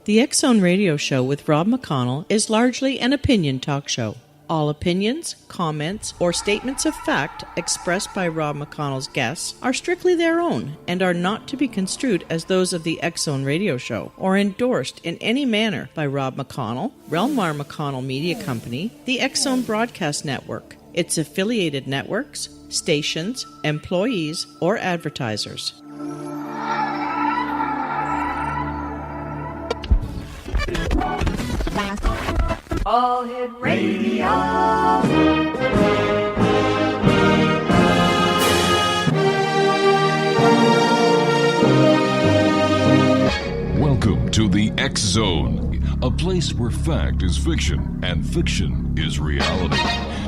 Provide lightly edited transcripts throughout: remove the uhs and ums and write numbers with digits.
The X-Zone Radio Show with Rob McConnell is largely an opinion talk show. All opinions, comments, or statements of fact expressed by Rob McConnell's guests are strictly their own and are not to be construed as those of the X-Zone Radio Show or endorsed in any manner by Rob McConnell, rel-mar McConnell Media Company, the X-Zone Broadcast Network, its affiliated networks, stations, employees, or advertisers. All Hit Radio. Welcome to the X Zone, a place where fact is fiction and fiction is reality.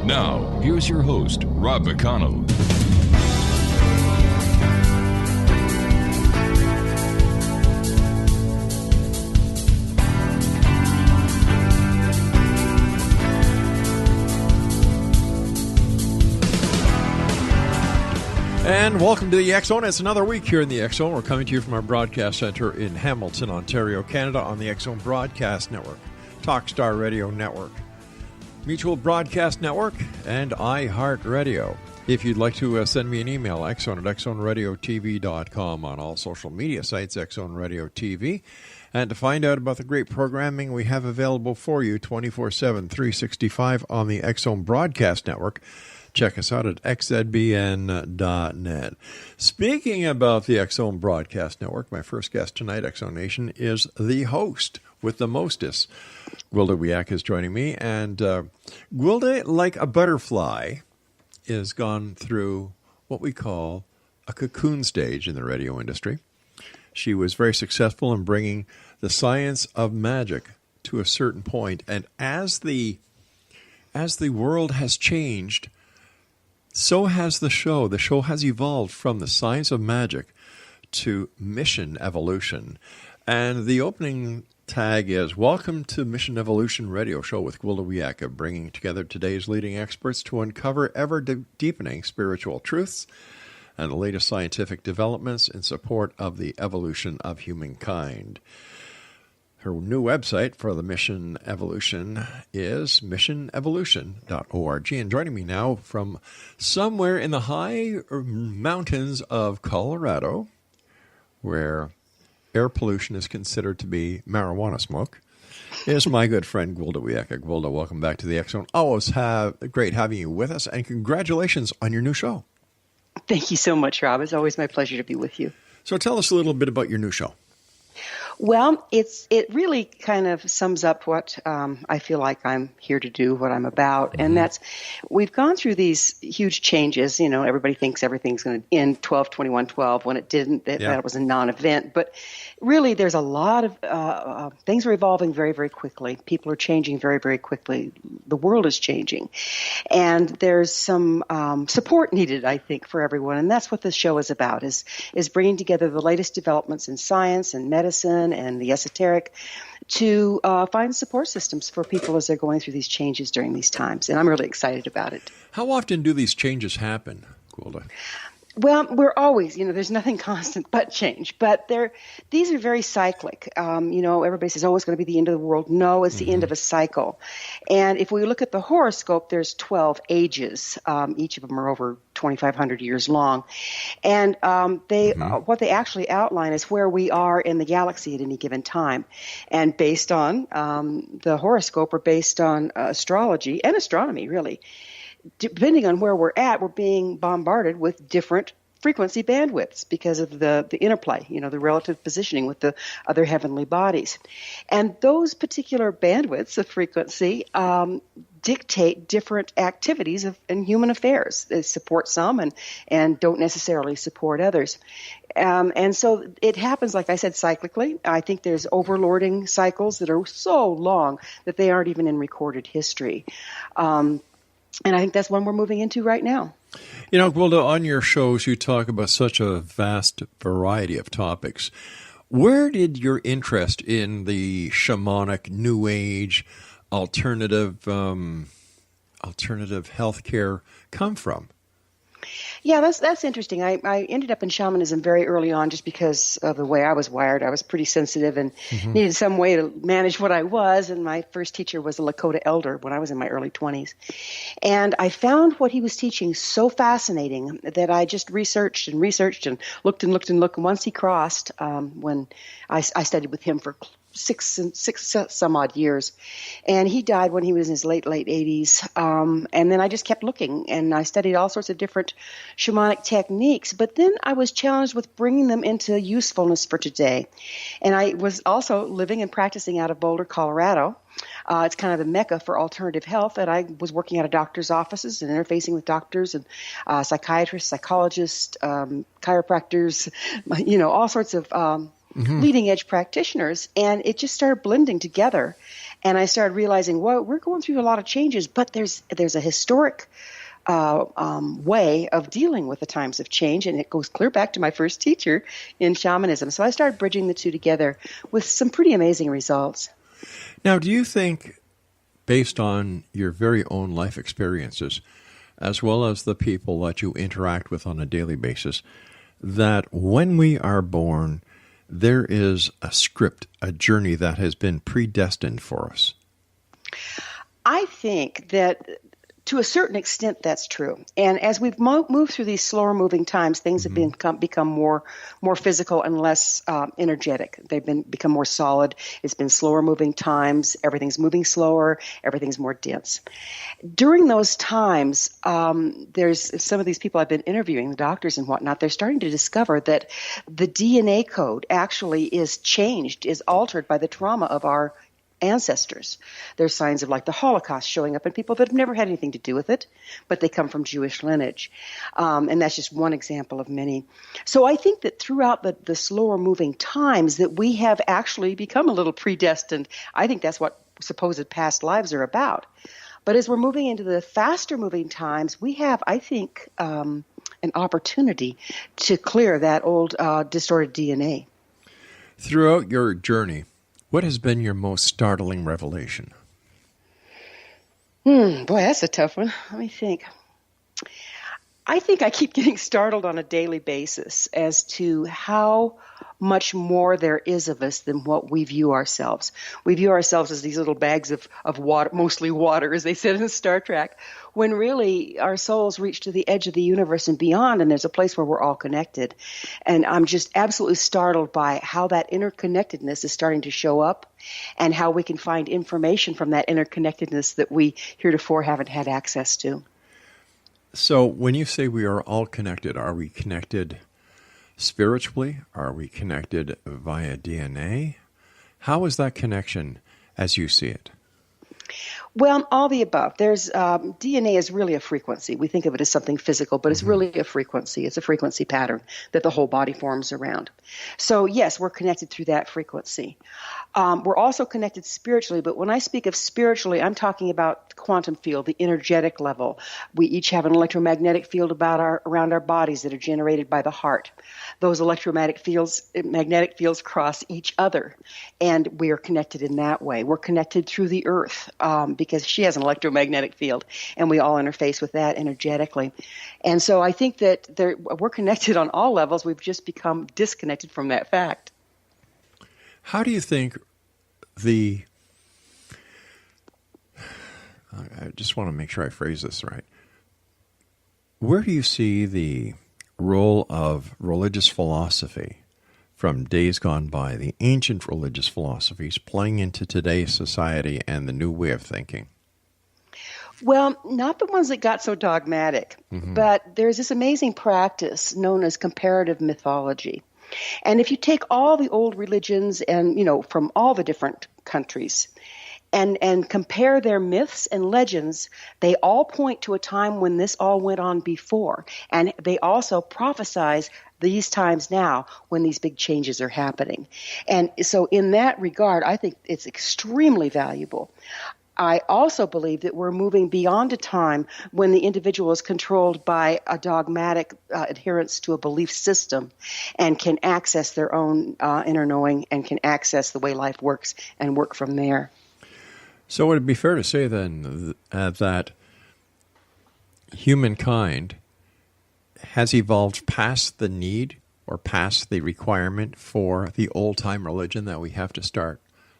Now, here's your host, Rob McConnell. And welcome to the X-Zone. It's another week here in the X-Zone. We're coming to you from our broadcast center in Hamilton, Ontario, Canada, on the X-Zone Broadcast Network, Talkstar Radio Network, Mutual Broadcast Network, and iHeartRadio. If you'd like to send me an email, X-Zone at xzoneradiotv.com, on all social media sites, X-Zone Radio TV. And to find out about the great programming we have available for you 24/7, 365 on the X-Zone Broadcast Network, check us out at xzbn.net. Speaking about the X-Zone Broadcast Network, my first guest tonight, X-Zone Nation, is the host with the mostest. Gwilda Wiyaka is joining me. And Gwilda, like a butterfly, has gone through what we call a cocoon stage in the radio industry. She was very successful in bringing the science of magic to a certain point. And as the world has changed, so has the show. The show has evolved from the science of magic to mission evolution. And the opening tag is, Welcome to Mission Evolution Radio Show with Gwilda Wiyaka, bringing together today's leading experts to uncover ever-deepening spiritual truths and the latest scientific developments in support of the evolution of humankind. Her new website for the Mission Evolution is missionevolution.org. And joining me now from somewhere in the high mountains of Colorado, where air pollution is considered to be marijuana smoke, is my good friend Gwilda Wiyaka. Gwilda, welcome back to the X-Zone. Always great having you with us, and congratulations on your new show. Thank you so much, Rob. It's always my pleasure to be with you. So tell us a little bit about your new show. Well, it really kind of sums up what I feel like I'm here to do, what I'm about. And that's, we've gone through these huge changes. You know, everybody thinks everything's going to end 12/21/12 when it didn't. That was a non-event. But really, there's a lot of things are evolving very, very quickly. People are changing very, very quickly. The world is changing. And there's some support needed, I think, for everyone. And that's what this show is about, is bringing together the latest developments in science and medicine and the esoteric to find support systems for people as they're going through these changes during these times. And I'm really excited about it. How often do these changes happen, Gwilda? Well, we're always, there's nothing constant but change. But these are very cyclic. Everybody says, it's going to be the end of the world. No, it's the end of a cycle. And if we look at the horoscope, there's 12 ages. Each of them are over 2,500 years long. And what they actually outline is where we are in the galaxy at any given time. And based on the horoscope, or based on astrology and astronomy, really, depending on where we're at, we're being bombarded with different frequency bandwidths because of the interplay, the relative positioning with the other heavenly bodies. And those particular bandwidths of frequency dictate different activities in human affairs. They support some and don't necessarily support others. And so it happens, like I said, cyclically. I think there's overlording cycles that are so long that they aren't even in recorded history. And I think that's one we're moving into right now. Gwilda, on your shows, you talk about such a vast variety of topics. Where did your interest in the shamanic, new age, alternative healthcare come from? Yeah, that's interesting. I ended up in shamanism very early on just because of the way I was wired. I was pretty sensitive and needed some way to manage what I was. And my first teacher was a Lakota elder when I was in my early 20s. And I found what he was teaching so fascinating that I just researched and looked and looked and looked. And once he crossed, when I studied with him for six some odd years, and he died when he was in his late 80s. And then I just kept looking, and I studied all sorts of different shamanic techniques. But then I was challenged with bringing them into usefulness for today. And I was also living and practicing out of Boulder, Colorado. It's kind of the mecca for alternative health, and I was working out of doctors' offices and interfacing with doctors and psychiatrists, psychologists, chiropractors, all sorts of leading edge practitioners, and it just started blending together. And I started realizing, well, we're going through a lot of changes, but there's a historic way of dealing with the times of change, and it goes clear back to my first teacher in shamanism. So I started bridging the two together with some pretty amazing results. Now, do you think, based on your very own life experiences, as well as the people that you interact with on a daily basis, that when we are born, there is a script, a journey that has been predestined for us? I think that to a certain extent that's true. And as we've moved through these slower moving times, things have become more physical and less energetic. They've become more solid. It's been slower moving times. Everything's moving slower. Everything's more dense. During those times, there's some of these people I've been interviewing, the doctors and whatnot, they're starting to discover that the DNA code actually is changed, is altered by the trauma of our ancestors. There's signs of like the Holocaust showing up in people that have never had anything to do with it, but they come from Jewish lineage. And that's just one example of many. So I think that throughout the slower moving times that we have actually become a little predestined. I think that's what supposed past lives are about. But as we're moving into the faster moving times, we have, I think, an opportunity to clear that old distorted DNA. Throughout your journey, what has been your most startling revelation? Boy, that's a tough one. Let me think. I think I keep getting startled on a daily basis as to how much more there is of us than what we view ourselves. We view ourselves as these little bags of water, mostly water, as they said in Star Trek, when really our souls reach to the edge of the universe and beyond, and there's a place where we're all connected. And I'm just absolutely startled by how that interconnectedness is starting to show up and how we can find information from that interconnectedness that we heretofore haven't had access to. So when you say we are all connected, are we connected spiritually? Are we connected via DNA? How is that connection as you see it? Well, all the above. There's DNA is really a frequency. We think of it as something physical, but it's really a frequency. It's a frequency pattern that the whole body forms around. So yes, we're connected through that frequency. We're also connected spiritually, but when I speak of spiritually, I'm talking about the quantum field, the energetic level. We each have an electromagnetic field around our bodies that are generated by the heart. Those magnetic fields cross each other, and we are connected in that way. We're connected through the earth because she has an electromagnetic field, and we all interface with that energetically. And so I think that we're connected on all levels. We've just become disconnected from that fact. How do you think I just want to make sure I phrase this right. Where do you see the role of religious philosophy from days gone by, the ancient religious philosophies, playing into today's society and the new way of thinking? Well, not the ones that got so dogmatic, but there's this amazing practice known as comparative mythology. And if you take all the old religions and, from all the different countries and compare their myths and legends, they all point to a time when this all went on before. And they also prophesize these times now when these big changes are happening. And so in that regard, I think it's extremely valuable. I also believe that we're moving beyond a time when the individual is controlled by a dogmatic adherence to a belief system and can access their own inner knowing and can access the way life works and work from there. So would it be fair to say then that humankind has evolved past the need or past the requirement for the old-time religion, that we have to start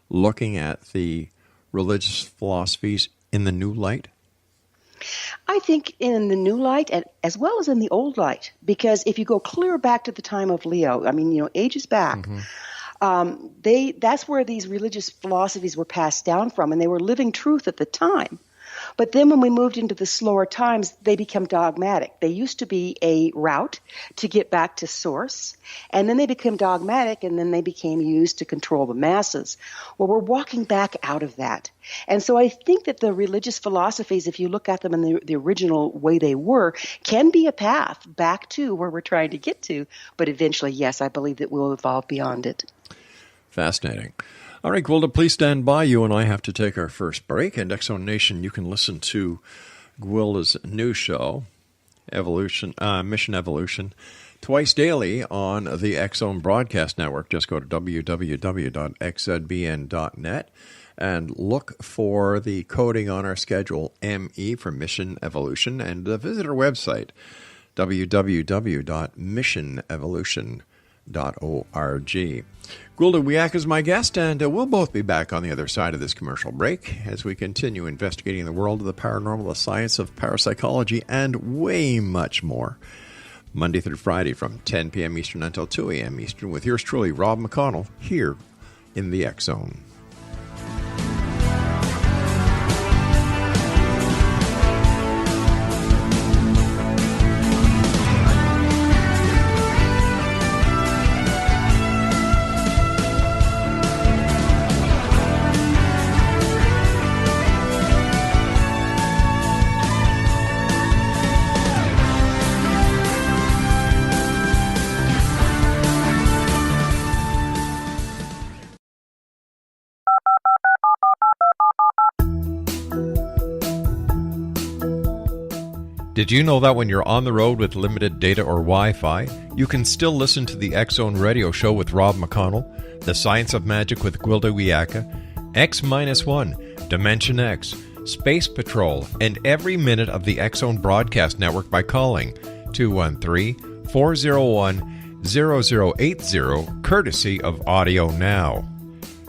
looking at the religious philosophies in the new light? I think in the new light as well as in the old light, because if you go clear back to the time of Leo, ages back, that's where these religious philosophies were passed down from, and they were living truth at the time. But then when we moved into the slower times, they become dogmatic. They used to be a route to get back to source, and then they became dogmatic, and then they became used to control the masses. Well, we're walking back out of that. And so I think that the religious philosophies, if you look at them in the original way they were, can be a path back to where we're trying to get to. But eventually, yes, I believe that we'll evolve beyond it. Fascinating. All right, Gwilda, please stand by. You and I have to take our first break. And X Zone Nation, you can listen to Gwilda's new show, Mission Evolution, twice daily on the X Zone Broadcast Network. Just go to www.xzbn.net and look for the coding on our schedule, ME, for Mission Evolution, and visit our website, www.missionevolution.org. Gwilda Wiyaka is my guest, and we'll both be back on the other side of this commercial break as we continue investigating the world of the paranormal, the science of parapsychology, and way much more. Monday through Friday from 10 p.m. Eastern until 2 a.m. Eastern with yours truly, Rob McConnell, here in the X Zone. Did you know that when you're on the road with limited data or Wi-Fi, you can still listen to the X Zone Radio Show with Rob McConnell, The Science of Magic with Gwilda Wiyaka, X-1, Dimension X, Space Patrol, and every minute of the X Zone Broadcast Network by calling 213-401-0080, courtesy of Audio Now.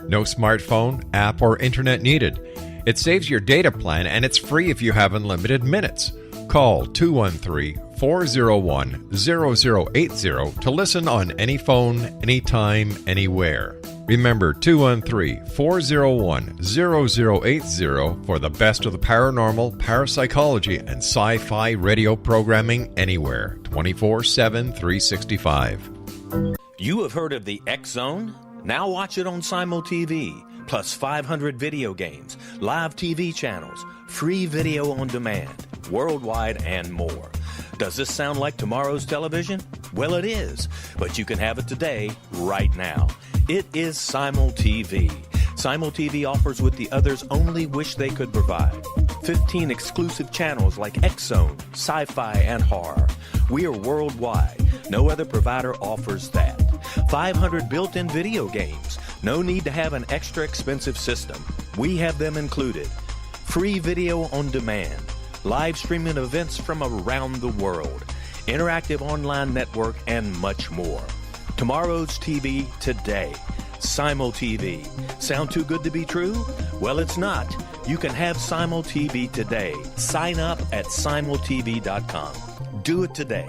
No smartphone, app, or internet needed. It saves your data plan, and it's free if you have unlimited minutes. Call 213-401-0080 to listen on any phone, anytime, anywhere. Remember 213-401-0080 for the best of the paranormal, parapsychology, and sci-fi radio programming anywhere, 24/7, 365. You have heard of the X Zone? Now watch it on Simul TV, plus 500 video games, live TV channels, free video on demand, worldwide, and more. Does this sound like tomorrow's television? Well, it is, but you can have it today, right now. It is Simul TV. Simul TV offers what the others only wish they could provide. 15 exclusive channels like X Zone, sci-fi, and horror. We are worldwide. No other provider offers that. 500 built-in video games. No need to have an extra expensive system. We have them included. Free video on demand. Live streaming events from around the world. Interactive online network, and much more. Tomorrow's TV today. Simul TV. Sound too good to be true? Well, it's not. You can have Simul TV today. Sign up at simultv.com. Do it today.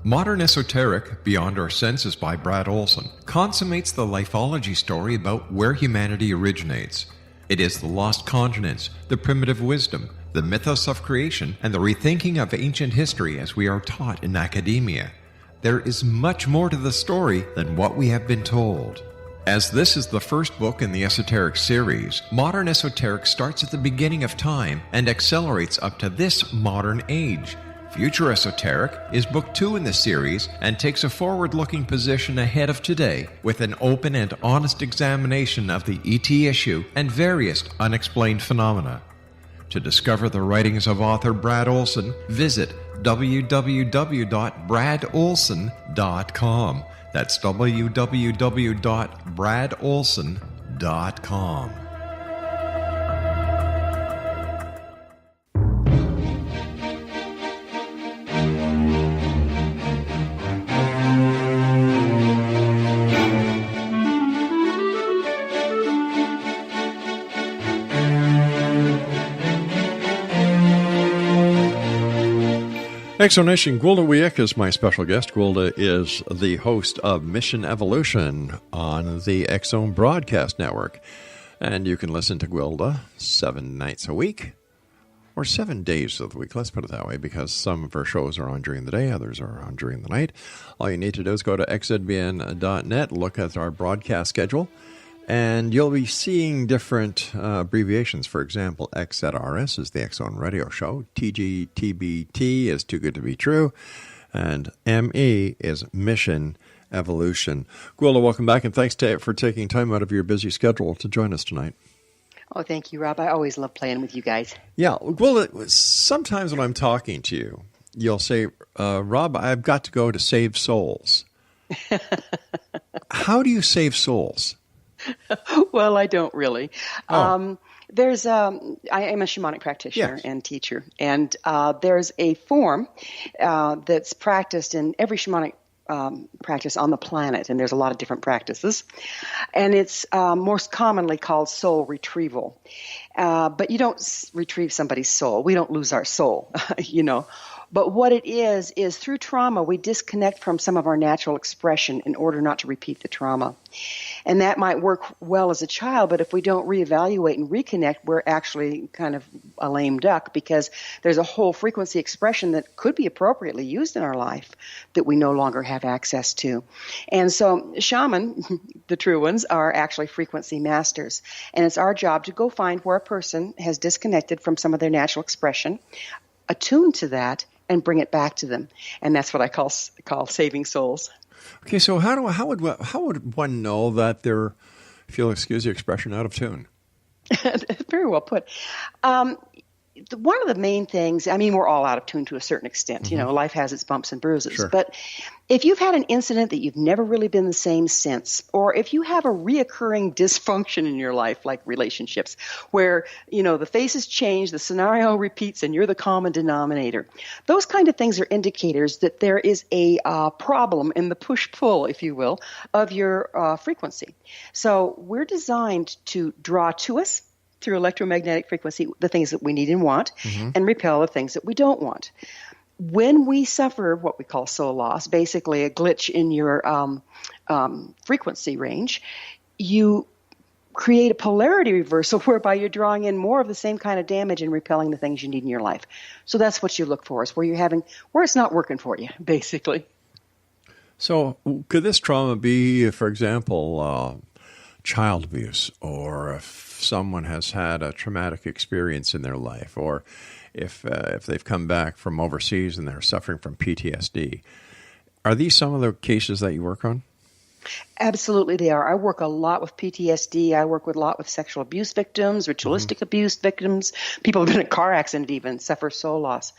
Modern Esoteric, Beyond Our Senses by Brad Olson, consummates the lifology story about where humanity originates. It is the lost continents, the primitive wisdom, the mythos of creation, and the rethinking of ancient history as we are taught in academia. There is much more to the story than what we have been told. As this is the first book in the Esoteric series, Modern Esoteric starts at the beginning of time and accelerates up to this modern age. Future Esoteric is book 2 in the series and takes a forward-looking position ahead of today with an open and honest examination of the ET issue and various unexplained phenomena. To discover the writings of author Brad Olson, visit www.bradolson.com. That's www.bradolson.com. Exonation, Gwilda Wiyaka is my special guest. Gwilda is the host of Mission Evolution on the X-Zone Broadcast Network. And you can listen to Gwilda 7 nights a week, or 7 days of the week. Let's put it that way, because some of her shows are on during the day, others are on during the night. All you need to do is go to xzbn.net, look at our broadcast schedule, and you'll be seeing different abbreviations. For example, XZRS is the X-Zone Radio Show. TGTBT is Too Good to Be True. And ME is Mission Evolution. Gwilda, welcome back, and thanks for taking time out of your busy schedule to join us tonight. Oh, thank you, Rob. I always love playing with you guys. Yeah, Gwilda, sometimes when I'm talking to you, you'll say, Rob, I've got to go to save souls. How do you save souls? Well, I don't really. Oh. I am a shamanic practitioner and teacher, and there's a form that's practiced in every shamanic practice on the planet, and there's a lot of different practices, and it's most commonly called soul retrieval. But you don't retrieve somebody's soul. We don't lose our soul, But what it is through trauma, we disconnect from some of our natural expression in order not to repeat the trauma. And that might work well as a child, but if we don't reevaluate and reconnect, we're actually kind of a lame duck, because there's a whole frequency expression that could be appropriately used in our life that we no longer have access to. And so shaman, the true ones, are actually frequency masters. And it's our job to go find where a person has disconnected from some of their natural expression, attune to that, and bring it back to them. And that's what I call saving souls. Okay, so how would one know that they're, if you'll excuse the expression, out of tune? Very well put. One of the main things, we're all out of tune to a certain extent. Mm-hmm. Life has its bumps and bruises. Sure. But if you've had an incident that you've never really been the same since, or if you have a reoccurring dysfunction in your life, like relationships, where, the faces change, the scenario repeats, and you're the common denominator, those kind of things are indicators that there is a problem in the push-pull, if you will, of your frequency. So we're designed to draw to us, through electromagnetic frequency, the things that we need and want, mm-hmm. and repel the things that we don't want. When we suffer what we call soul loss, basically a glitch in your frequency range, you create a polarity reversal whereby you're drawing in more of the same kind of damage and repelling the things you need in your life. So that's what you look for, is where it's not working for you, basically. So could this trauma be, for example, child abuse, or if someone has had a traumatic experience in their life, or if they've come back from overseas and they're suffering from PTSD? Are these some of the cases that you work on? Absolutely, they are. I work a lot with PTSD. I work a lot with sexual abuse victims, ritualistic mm-hmm. abuse victims, people who've been in a car accident even, suffer soul loss.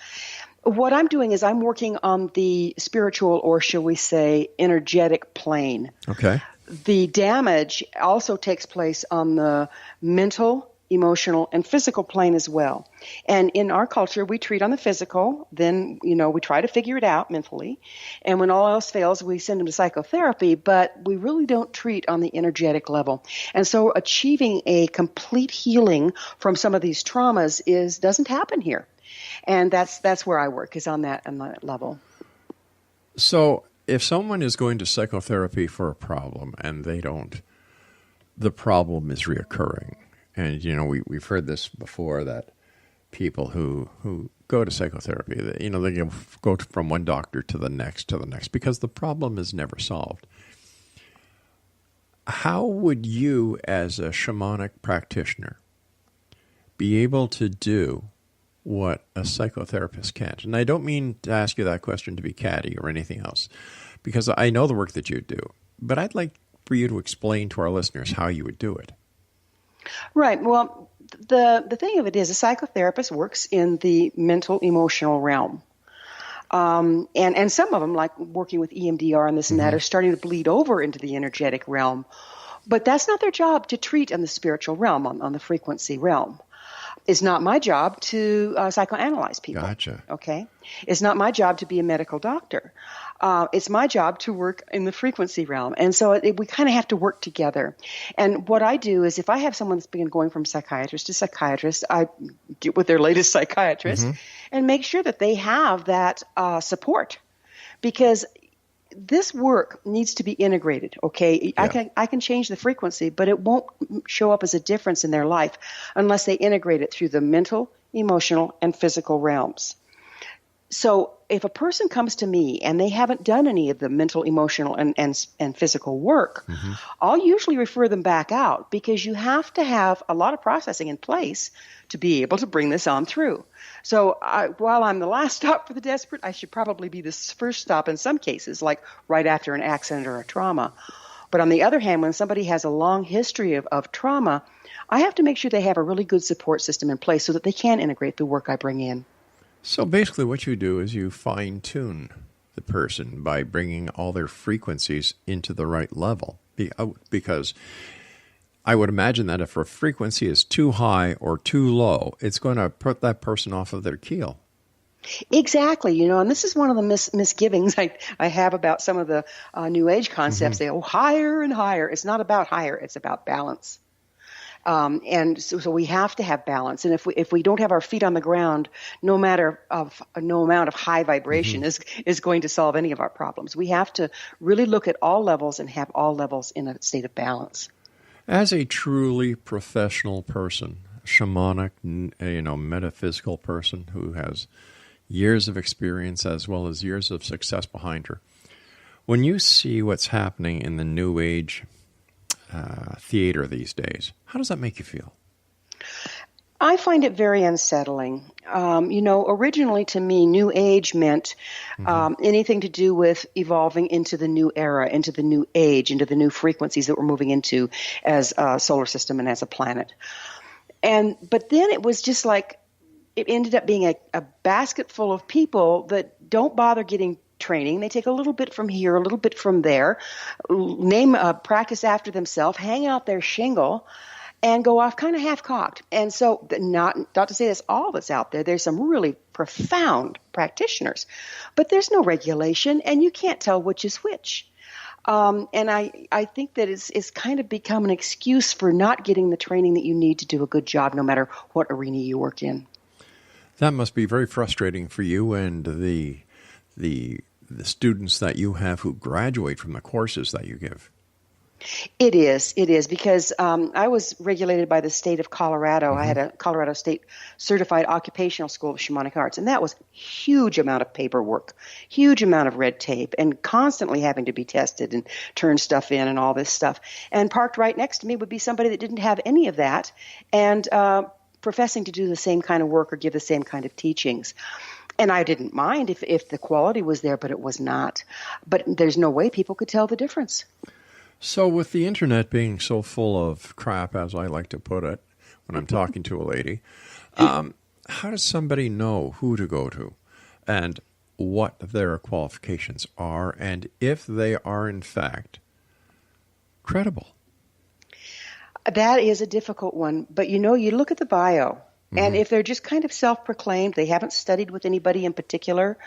What I'm doing is I'm working on the spiritual, or shall we say, energetic plane. Okay. The damage also takes place on the mental, emotional, and physical plane as well. And in our culture, we treat on the physical, then, we try to figure it out mentally. And when all else fails, we send them to psychotherapy, but we really don't treat on the energetic level. And so achieving a complete healing from some of these traumas doesn't happen here. And that's where I work, is on that level. So if someone is going to psychotherapy for a problem and the problem is reoccurring, and we've heard this before, that people who go to psychotherapy, they go from one doctor to the next because the problem is never solved. How would you, as a shamanic practitioner, be able to do what a psychotherapist can't? And I don't mean to ask you that question to be catty or anything else, because I know the work that you do, but I'd like for you to explain to our listeners how you would do it. Right. Well, the thing of it is, a psychotherapist works in the mental, emotional realm. And some of them, like working with EMDR and this and that, are starting to bleed over into the energetic realm. But that's not their job to treat on the spiritual realm, on the frequency realm. It's not my job to psychoanalyze people. Gotcha. Okay? It's not my job to be a medical doctor. It's my job to work in the frequency realm. And so we kind of have to work together. And what I do is, if I have someone that's been going from psychiatrist to psychiatrist, I get with their latest psychiatrist and make sure that they have that support. Because this work needs to be integrated, okay? Yeah. I can change the frequency, but it won't show up as a difference in their life unless they integrate it through the mental, emotional, and physical realms. So if a person comes to me and they haven't done any of the mental, emotional, and physical work, I'll usually refer them back out, because you have to have a lot of processing in place to be able to bring this on through. So while I'm the last stop for the desperate, I should probably be the first stop in some cases, like right after an accident or a trauma. But on the other hand, when somebody has a long history of trauma, I have to make sure they have a really good support system in place so that they can integrate the work I bring in. So basically what you do is you fine-tune the person by bringing all their frequencies into the right level. Because I would imagine that if a frequency is too high or too low, it's going to put that person off of their keel. Exactly, and this is one of the misgivings I have about some of the New Age concepts. They go higher and higher. It's not about higher, it's about balance. And so we have to have balance. And if we don't have our feet on the ground, no amount of high vibration is going to solve any of our problems. We have to really look at all levels and have all levels in a state of balance. As a truly professional person, shamanic, metaphysical person who has years of experience as well as years of success behind her, when you see what's happening in the New Age theater these days, how does that make you feel? I find it very unsettling. Originally to me, New Age meant anything to do with evolving into the new era, into the new age, into the new frequencies that we're moving into as a solar system and as a planet. But then it was just like, it ended up being a basket full of people that don't bother getting training. They take a little bit from here, a little bit from there, name a practice after themselves, hang out their shingle, and go off kind of half-cocked. And so not to say that's all that's out there. There's some really profound practitioners, but there's no regulation, and you can't tell which is which. And I think that it's kind of become an excuse for not getting the training that you need to do a good job, no matter what arena you work in. That must be very frustrating for you and the students that you have who graduate from the courses that you give. It is because I was regulated by the state of Colorado. I had a Colorado State Certified Occupational School of Shamanic Arts, and that was huge amount of paperwork, huge amount of red tape, and constantly having to be tested and turn stuff in and all this stuff. And parked right next to me would be somebody that didn't have any of that and professing to do the same kind of work or give the same kind of teachings. And I didn't mind if the quality was there, but it was not. But there's no way people could tell the difference. So with the internet being so full of crap, as I like to put it, when I'm talking to a lady, how does somebody know who to go to and what their qualifications are and if they are, in fact, credible? That is a difficult one. But, you look at the bio. And if they're just kind of self-proclaimed, they haven't studied with anybody in particular,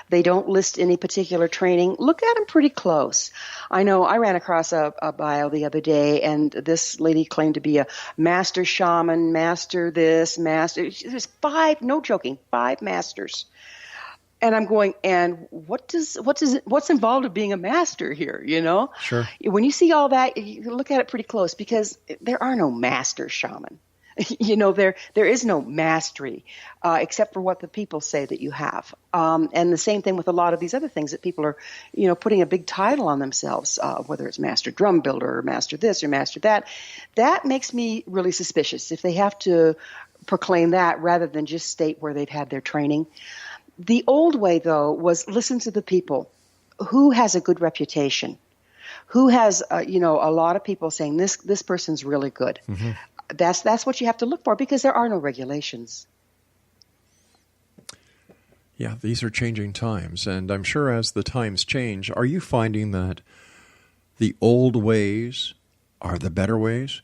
they don't list any particular training, look at them pretty close. I know I ran across a bio the other day, and this lady claimed to be a master shaman, master this, master. There's 5, no joking, 5 masters. And I'm going, and what's involved in being a master here, Sure. When you see all that, you look at it pretty close, because there are no master shaman. There is no mastery except for what the people say that you have. And the same thing with a lot of these other things that people are, putting a big title on themselves, whether it's master drum builder or master this or master that. That makes me really suspicious if they have to proclaim that rather than just state where they've had their training. The old way, though, was listen to the people. Who has a good reputation? Who has, a lot of people saying this person's really good. that's what you have to look for, because there are no regulations. Yeah, these are changing times, and I'm sure as the times change, are you finding that the old ways are the better ways?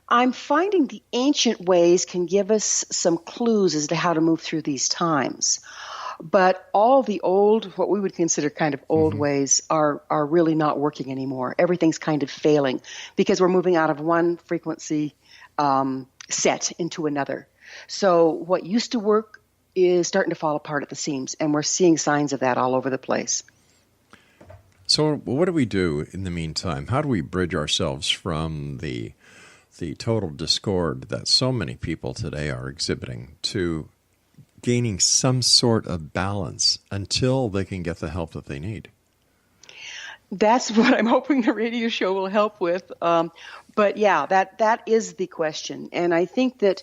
I'm finding the ancient ways can give us some clues as to how to move through these times. But all the old, what we would consider kind of old ways, are really not working anymore. Everything's kind of failing because we're moving out of one frequency set into another. So what used to work is starting to fall apart at the seams, and we're seeing signs of that all over the place. So what do we do in the meantime? How do we bridge ourselves from the total discord that so many people today are exhibiting to gaining some sort of balance until they can get the help that they need? That's what I'm hoping the radio show will help with. But yeah, that is the question. And I think that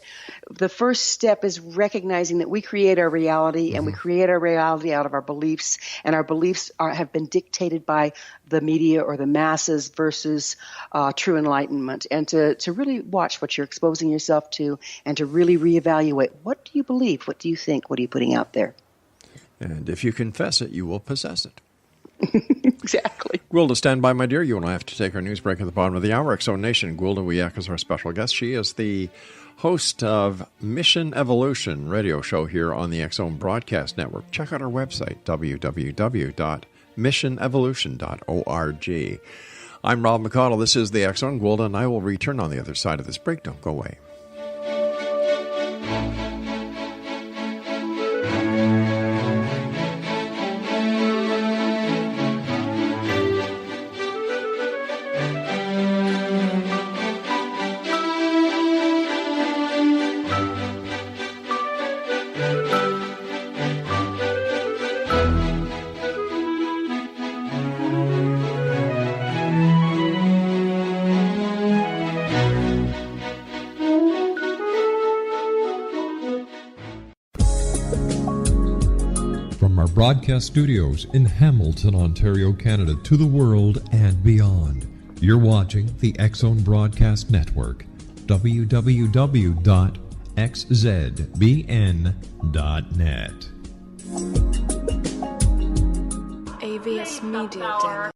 the first step is recognizing that we create our reality, and we create our reality out of our beliefs, and our beliefs have been dictated by the media or the masses versus true enlightenment. And to really watch what you're exposing yourself to, and to really reevaluate, what do you believe? What do you think? What are you putting out there? And if you confess it, you will possess it. Exactly. Gwilda, stand by, my dear. You and I have to take our news break at the bottom of the hour. XO Nation, Gwilda Wiyaka is our special guest. She is the host of Mission Evolution radio show here on the XO Broadcast Network. Check out our website, www.missionevolution.org. I'm Rob McConnell. This is the XO, Gwilda, and I will return on the other side of this break. Don't go away. Broadcast studios in Hamilton, Ontario, Canada, to the world and beyond. You're watching the X-Zone Broadcast Network, www.xzbn.net. AVS Media Demo.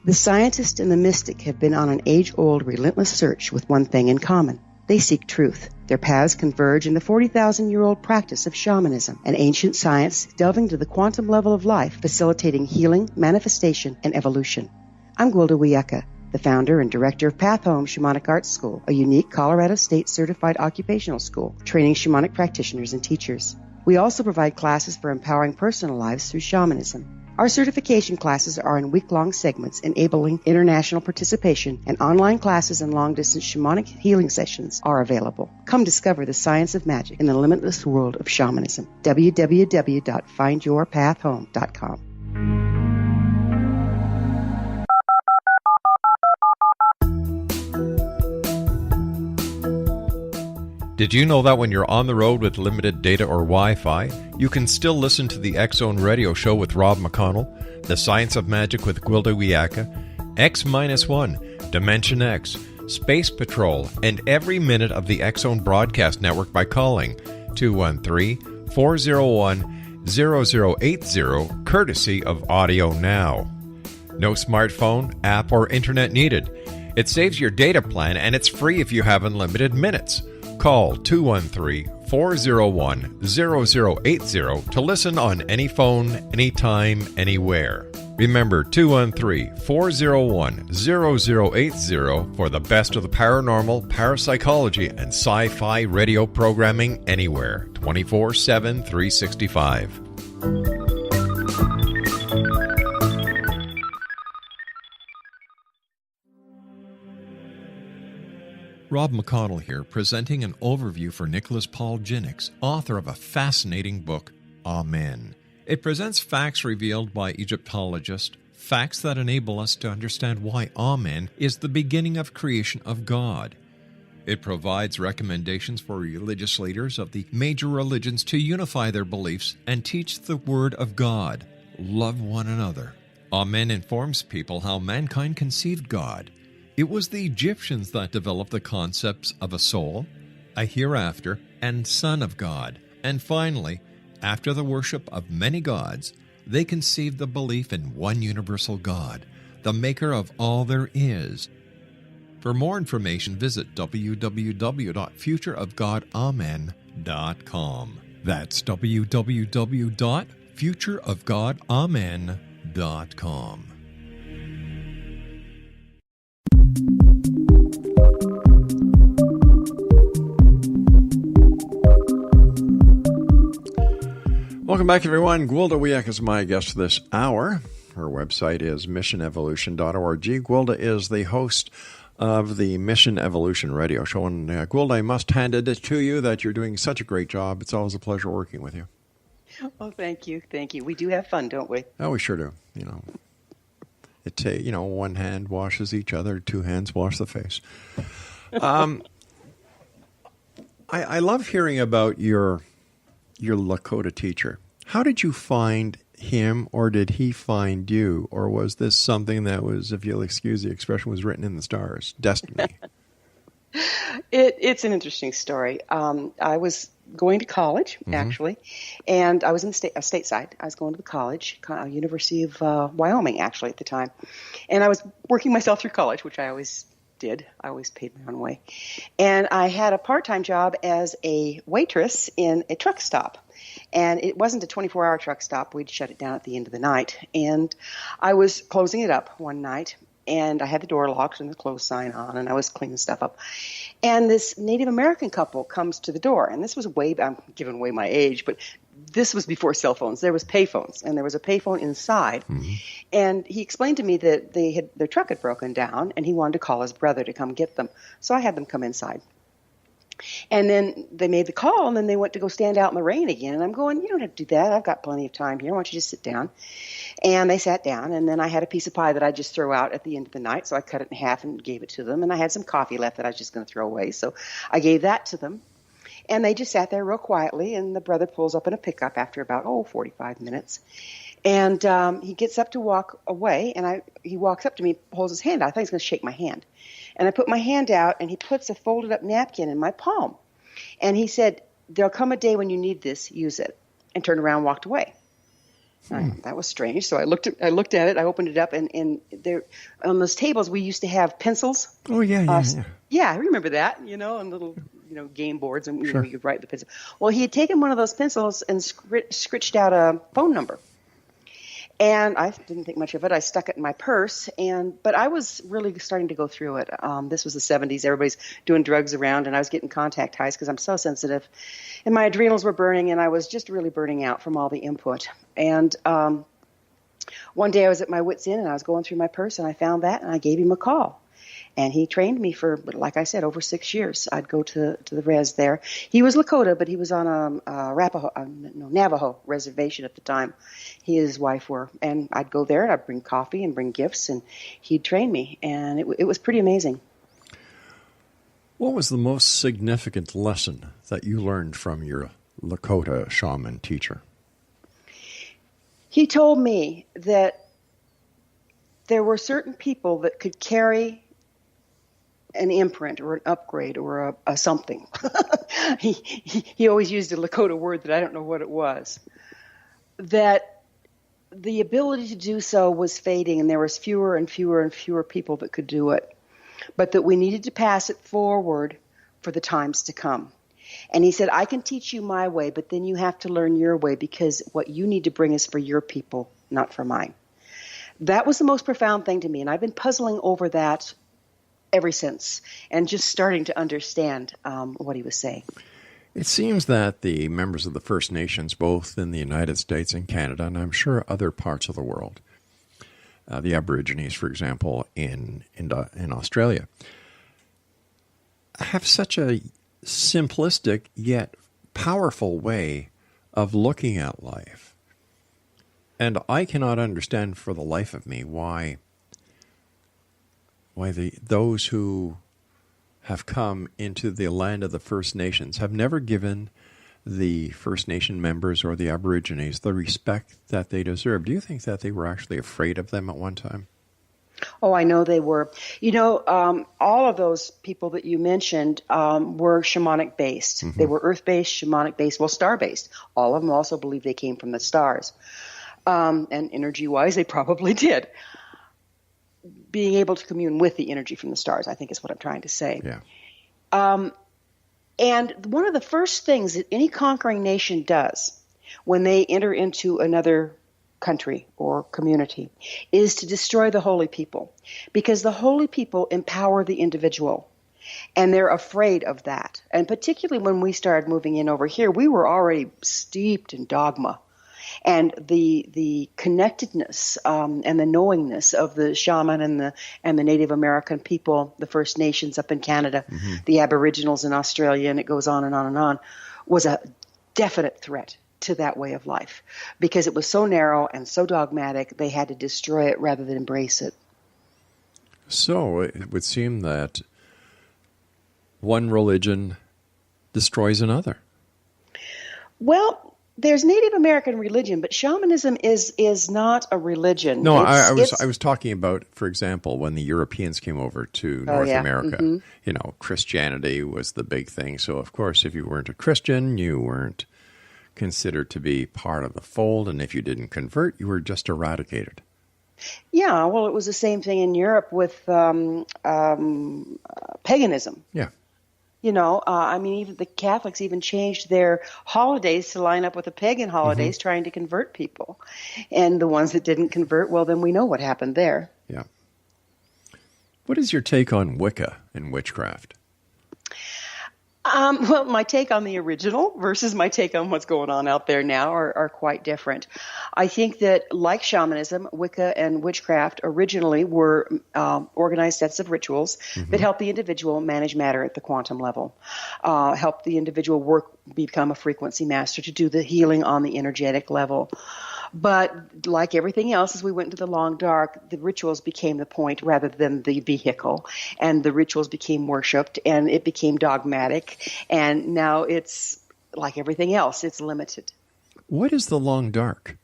The scientist and the mystic have been on an age-old, relentless search with one thing in common. They seek truth. Their paths converge in the 40,000-year-old practice of shamanism, an ancient science delving to the quantum level of life, facilitating healing, manifestation, and evolution. I'm Gwilda Wiyaka, the founder and director of Path Home Shamanic Arts School, a unique Colorado State certified occupational school training shamanic practitioners and teachers. We also provide classes for empowering personal lives through shamanism. Our certification classes are in week-long segments enabling international participation, and online classes and long-distance shamanic healing sessions are available. Come discover the science of magic in the limitless world of shamanism. www.findyourpathhome.com. Did you know that when you're on the road with limited data or Wi-Fi, you can still listen to the X-Zone radio show with Rob McConnell, The Science of Magic with Gwilda Wiyaka, X-1, Dimension X, Space Patrol, and every minute of the X-Zone Broadcast Network by calling 213-401-0080, courtesy of Audio Now. No smartphone, app, or internet needed. It saves your data plan, and it's free if you have unlimited minutes. Call 213-401-0080 to listen on any phone, anytime, anywhere. Remember 213-401-0080 for the best of the paranormal, parapsychology, and sci-fi radio programming anywhere, 24/7, 365. Rob McConnell here, presenting an overview for Nicholas Paul Jennings, author of a fascinating book, Amen. It presents facts revealed by Egyptologists, facts that enable us to understand why Amen is the beginning of creation of God. It provides recommendations for religious leaders of the major religions to unify their beliefs and teach the Word of God. Love one another. Amen informs people how mankind conceived God. It was the Egyptians that developed the concepts of a soul, a hereafter, and Son of God. And finally, after the worship of many gods, they conceived the belief in one universal God, the maker of all there is. For more information, visit www.futureofgodamen.com. That's www.futureofgodamen.com. Welcome back, everyone. Gwilda Wiyaka is my guest this hour. Her website is missionevolution.org. Gwilda is the host of the Mission Evolution radio show. And Gwilda, I must hand it to you that you're doing such a great job. It's always a pleasure working with you. Oh, thank you. Thank you. We do have fun, don't we? Oh, we sure do. One hand washes each other, two hands wash the face. I love hearing about your Lakota teacher. How did you find him, or did he find you, or was this something that was, if you'll excuse the expression, was written in the stars, destiny? It's an interesting story. I was going to college, actually, and I was in stateside. I was going to the college, University of Wyoming, actually, at the time. And I was working myself through college, which I always did. I always paid my own way. And I had a part-time job as a waitress in a truck stop. And it wasn't a 24-hour truck stop. We'd shut it down at the end of the night. And I was closing it up one night, and I had the door locked and the close sign on, and I was cleaning stuff up. And this Native American couple comes to the door, and this was I'm giving away my age, but this was before cell phones. There was payphones, and there was a payphone inside. And he explained to me that their truck had broken down, and he wanted to call his brother to come get them. So I had them come inside. And then they made the call, and then they went to go stand out in the rain again. And I'm going, you don't have to do that. I've got plenty of time here. Why don't you just sit down? And they sat down, and then I had a piece of pie that I just throw out at the end of the night. So I cut it in half and gave it to them. And I had some coffee left that I was just going to throw away. So I gave that to them. And they just sat there real quietly, and the brother pulls up in a pickup after about, 45 minutes. And he gets up to walk away, and he walks up to me, holds his hand out. I thought he was going to shake my hand. And I put my hand out, and he puts a folded-up napkin in my palm. And he said, there'll come a day when you need this, use it. And turned around and walked away. That was strange. So I looked at it, I opened it up, and there on those tables we used to have pencils. Oh, yeah. Yeah, I remember that, and little game boards, and you could write the pencil. Well, he had taken one of those pencils and scritched out a phone number. And I didn't think much of it. I stuck it in my purse, but I was really starting to go through it. This was the 70s. Everybody's doing drugs around, and I was getting contact highs because I'm so sensitive. And my adrenals were burning, and I was just really burning out from all the input. And one day I was at my wit's end, and I was going through my purse, and I found that, and I gave him a call. And he trained me for, like I said, over 6 years. I'd go to the res there. He was Lakota, but he was on a Navajo reservation at the time. He and his wife were. And I'd go there, and I'd bring coffee and bring gifts, and he'd train me. And it was pretty amazing. What was the most significant lesson that you learned from your Lakota shaman teacher? He told me that there were certain people that could carry an imprint or an upgrade or a something. He always used a Lakota word that I don't know what it was. That the ability to do so was fading, and there was fewer and fewer and fewer people that could do it. But that we needed to pass it forward for the times to come. And he said, I can teach you my way, but then you have to learn your way, because what you need to bring is for your people, not for mine. That was the most profound thing to me, and I've been puzzling over that ever since, and just starting to understand what he was saying. It seems that the members of the First Nations, both in the United States and Canada, and I'm sure other parts of the world, the Aborigines, for example, in Australia, have such a simplistic yet powerful way of looking at life. And I cannot understand for the life of me why those who have come into the land of the First Nations have never given the First Nation members or the Aborigines the respect that they deserve. Do you think that they were actually afraid of them at one time? Oh, I know they were. All of those people that you mentioned were shamanic based. They were earth based, shamanic based, well, star based. All of them also believe they came from the stars. And energy wise, they probably did. Being able to commune with the energy from the stars, I think is what I'm trying to say. Yeah. And one of the first things that any conquering nation does when they enter into another country or community is to destroy the holy people, because the holy people empower the individual, and they're afraid of that. And particularly when we started moving in over here, we were already steeped in dogma. And the connectedness and the knowingness of the shaman and the Native American people, the First Nations up in Canada, the Aboriginals in Australia, and it goes on and on and on, was a definite threat to that way of life, because it was so narrow and so dogmatic. They had to destroy it rather than embrace it. So it would seem that one religion destroys another. Well, there's Native American religion, but shamanism is not a religion. No, I was talking about, for example, when the Europeans came over to North America. Christianity was the big thing. So, of course, if you weren't a Christian, you weren't considered to be part of the fold, and if you didn't convert, you were just eradicated. Yeah, well, it was the same thing in Europe with paganism. Yeah. Even the Catholics even changed their holidays to line up with the pagan holidays, trying to convert people. And the ones that didn't convert, well, then we know what happened there. Yeah. What is your take on Wicca and witchcraft? Well, my take on the original versus my take on what's going on out there now are quite different. I think that, like shamanism, Wicca and witchcraft originally were organized sets of rituals that help the individual manage matter at the quantum level, help the individual become a frequency master to do the healing on the energetic level. But like everything else, as we went into the long dark, the rituals became the point rather than the vehicle, and the rituals became worshipped, and it became dogmatic, and now it's like everything else, it's limited. What is the long dark?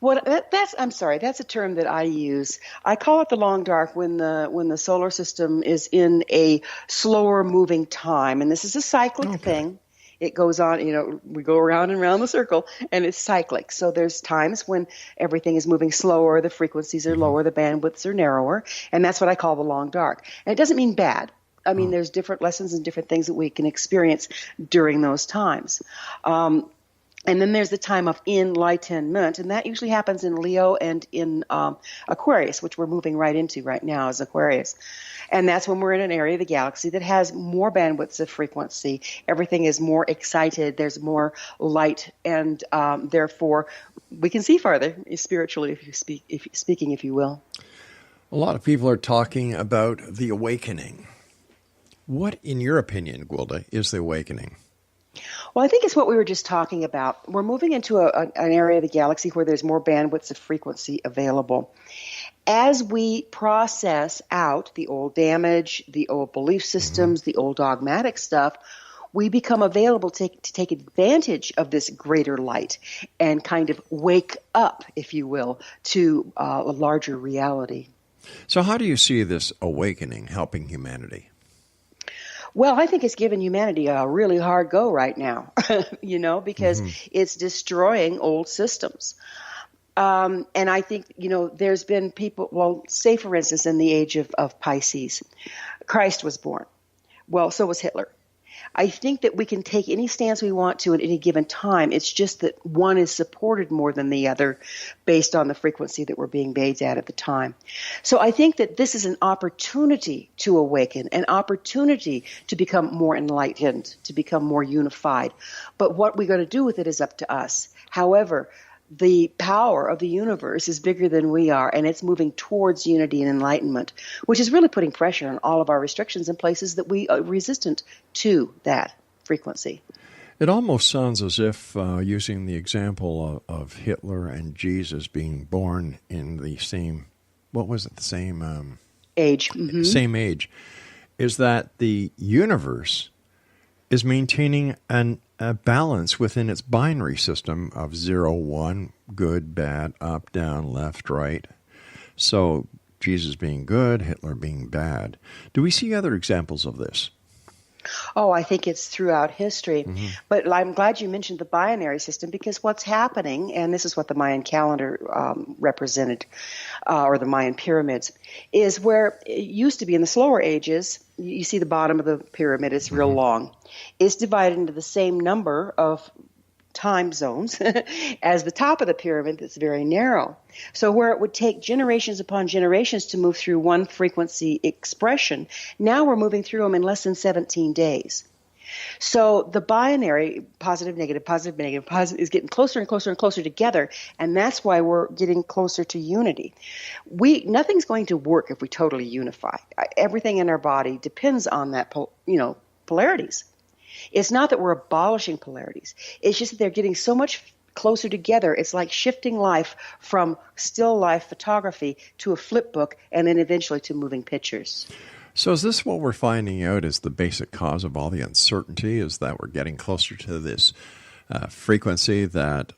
That's a term that I use. I call it the long dark when the solar system is in a slower moving time, and this is a cyclic thing. It goes on, we go around and around the circle, and it's cyclic. So there's times when everything is moving slower, the frequencies are lower, the bandwidths are narrower, and that's what I call the long dark. And it doesn't mean bad. I mean, there's different lessons and different things that we can experience during those times. And then there's the time of enlightenment, and that usually happens in Leo and in Aquarius, which we're moving right into right now as Aquarius. And that's when we're in an area of the galaxy that has more bandwidths of frequency. Everything is more excited. There's more light, and therefore we can see farther spiritually, if you will. A lot of people are talking about the awakening. What, in your opinion, Gwilda, is the awakening? Well, I think it's what we were just talking about. We're moving into an area of the galaxy where there's more bandwidths of frequency available. As we process out the old damage, the old belief systems, the old dogmatic stuff, we become available to take advantage of this greater light and kind of wake up, if you will, to a larger reality. So how do you see this awakening helping humanity? Well, I think it's given humanity a really hard go right now, because it's destroying old systems. And I think, there's been people, say, for instance, in the age of Pisces, Christ was born. Well, so was Hitler. I think that we can take any stance we want to at any given time. It's just that one is supported more than the other based on the frequency that we're being bathed at the time. So I think that this is an opportunity to awaken, an opportunity to become more enlightened, to become more unified. But what we're going to do with it is up to us. However, the power of the universe is bigger than we are, and it's moving towards unity and enlightenment, which is really putting pressure on all of our restrictions in places that we are resistant to that frequency. It almost sounds as if, using the example of Hitler and Jesus being born in the same, age? Mm-hmm. Same age. is that the universe is maintaining a balance within its binary system of 0, 1, good, bad, up, down, left, right. So Jesus being good, Hitler being bad. Do we see other examples of this? Oh, I think it's throughout history. Mm-hmm. But I'm glad you mentioned the binary system, because what's happening, and this is what the Mayan calendar represented, or the Mayan pyramids, is where it used to be in the slower ages, you see the bottom of the pyramid, it's real long. It's divided into the same number of time zones as the top of the pyramid that's very narrow. So where it would take generations upon generations to move through one frequency expression, now we're moving through them in less than 17 days. So the binary, positive, negative, is getting closer and closer and closer together, and that's why we're getting closer to unity. Nothing's going to work if we totally unify. Everything in our body depends on that, polarities. It's not that we're abolishing polarities. It's just that they're getting so much closer together. It's like shifting life from still life photography to a flip book, and then eventually to moving pictures. So is this what we're finding out is the basic cause of all the uncertainty, is that we're getting closer to this frequency that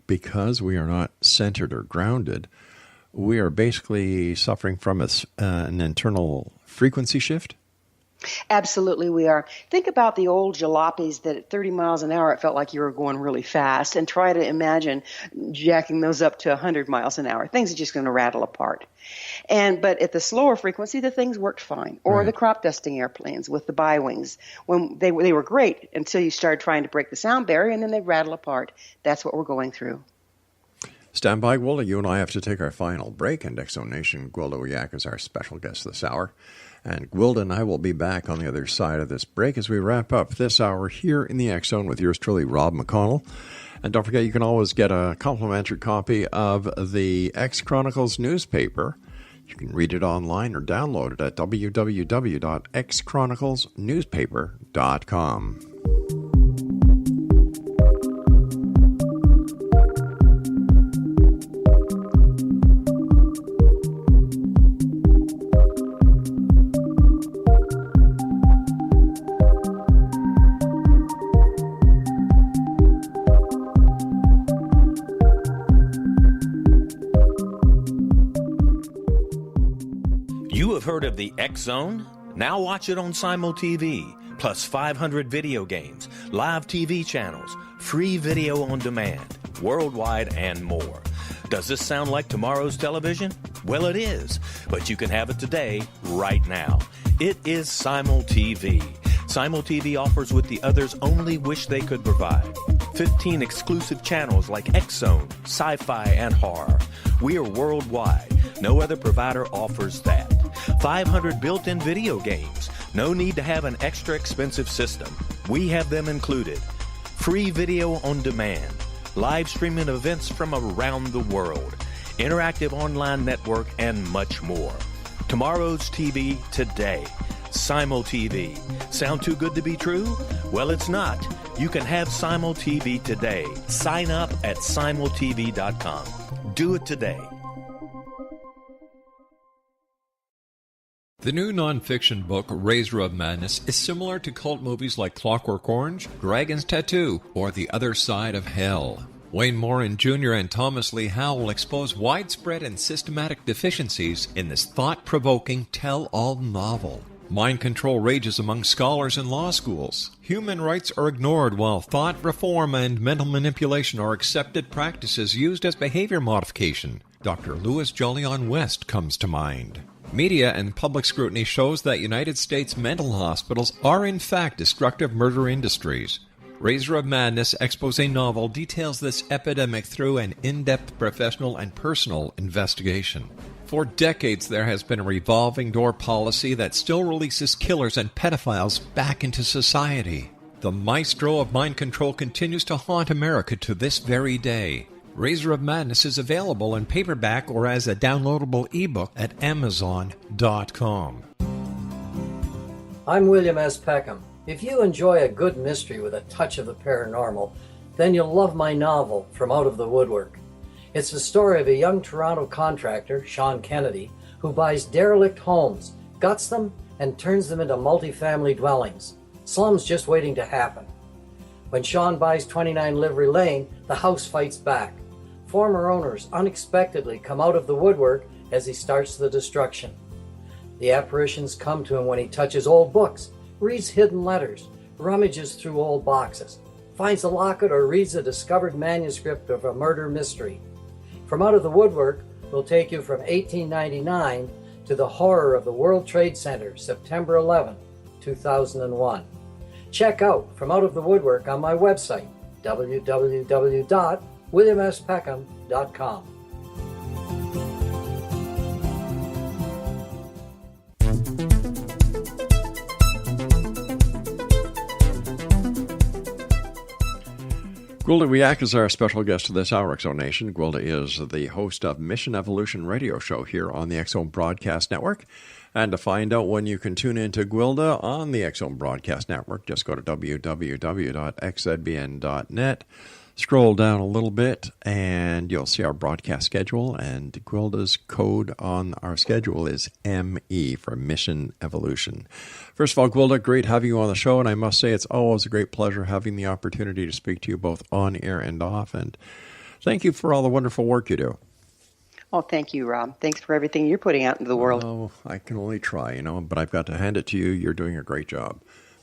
because we are not centered or grounded, we are basically suffering from an internal frequency shift? Absolutely we are. Think about the old jalopies that at 30 miles an hour it felt like you were going really fast, and try to imagine jacking those up to 100 miles an hour. Things are just going to rattle apart. But at the slower frequency, the things worked fine. Or right. The crop dusting airplanes with the bi-wings. When they were great until you started trying to break the sound barrier, and then they rattle apart. That's what we're going through. Stand by, Gwilda. You and I have to take our final break, and X Zone Nation, Gwilda Wiyaka is our special guest this hour. And Gwilda and I will be back on the other side of this break as we wrap up this hour here in the X Zone with yours truly, Rob McConnell. And don't forget, you can always get a complimentary copy of the X Chronicles newspaper. You can read it online or download it at www.xchroniclesnewspaper.com. Heard of the X Zone? Now watch it on Simul TV, plus 500 video games, live TV channels, free video on demand, worldwide, and more. Does this sound like tomorrow's television? Well, it is, but you can have it today, right now. It is Simul TV. Simul TV offers what the others only wish they could provide. 15 exclusive channels like X Zone, sci-fi, and horror. We are worldwide. No other provider offers that. 500 built-in video games. No need to have an extra expensive system. We have them included. Free video on demand. Live streaming events from around the world. Interactive online network, and much more. Tomorrow's TV today. Simul TV. Sound too good to be true? Well, it's not. You can have Simul TV today. Sign up at simultv.com. Do it today. The new nonfiction book, Razor of Madness, is similar to cult movies like Clockwork Orange, Dragon's Tattoo, or The Other Side of Hell. Wayne Morin Jr. and Thomas Lee Howell expose widespread and systematic deficiencies in this thought-provoking tell-all novel. Mind control rages among scholars in law schools. Human rights are ignored while thought reform and mental manipulation are accepted practices used as behavior modification. Dr. Louis Jolyon West comes to mind. Media and public scrutiny shows that United States mental hospitals are in fact destructive murder industries. Razor of Madness expose novel details this epidemic through an in-depth professional and personal investigation. For decades, there has been a revolving door policy that still releases killers and pedophiles back into society. The maestro of mind control continues to haunt America to this very day. Razor of Madness is available in paperback or as a downloadable ebook at Amazon.com. I'm William S. Peckham. If you enjoy a good mystery with a touch of the paranormal, then you'll love my novel, From Out of the Woodwork. It's the story of a young Toronto contractor, Sean Kennedy, who buys derelict homes, guts them, and turns them into multifamily dwellings. Slums just waiting to happen. When Sean buys 29 Livery Lane, the house fights back. Former owners unexpectedly come out of the woodwork as he starts the destruction. The apparitions come to him when he touches old books, reads hidden letters, rummages through old boxes, finds a locket, or reads a discovered manuscript of a murder mystery. From Out of the Woodwork will take you from 1899 to the horror of the World Trade Center, September 11, 2001. Check out From Out of the Woodwork on my website, www.williamspeckham.com. Gwilda Wiyaka is our special guest of this hour, X Zone Nation. Gwilda is the host of Mission Evolution Radio Show here on the X Zone Broadcast Network. And to find out when you can tune into Gwilda on the X Zone Broadcast Network, just go to www.xzbn.net. Scroll down a little bit, and you'll see our broadcast schedule. And Gwilda's code on our schedule is ME for Mission Evolution. First of all, Gwilda, great having you on the show. And I must say, it's always a great pleasure having the opportunity to speak to you both on air and off. And thank you for all the wonderful work you do. Oh, thank you, Rob. Thanks for everything you're putting out into the world. Oh, I can only try, but I've got to hand it to you. You're doing a great job.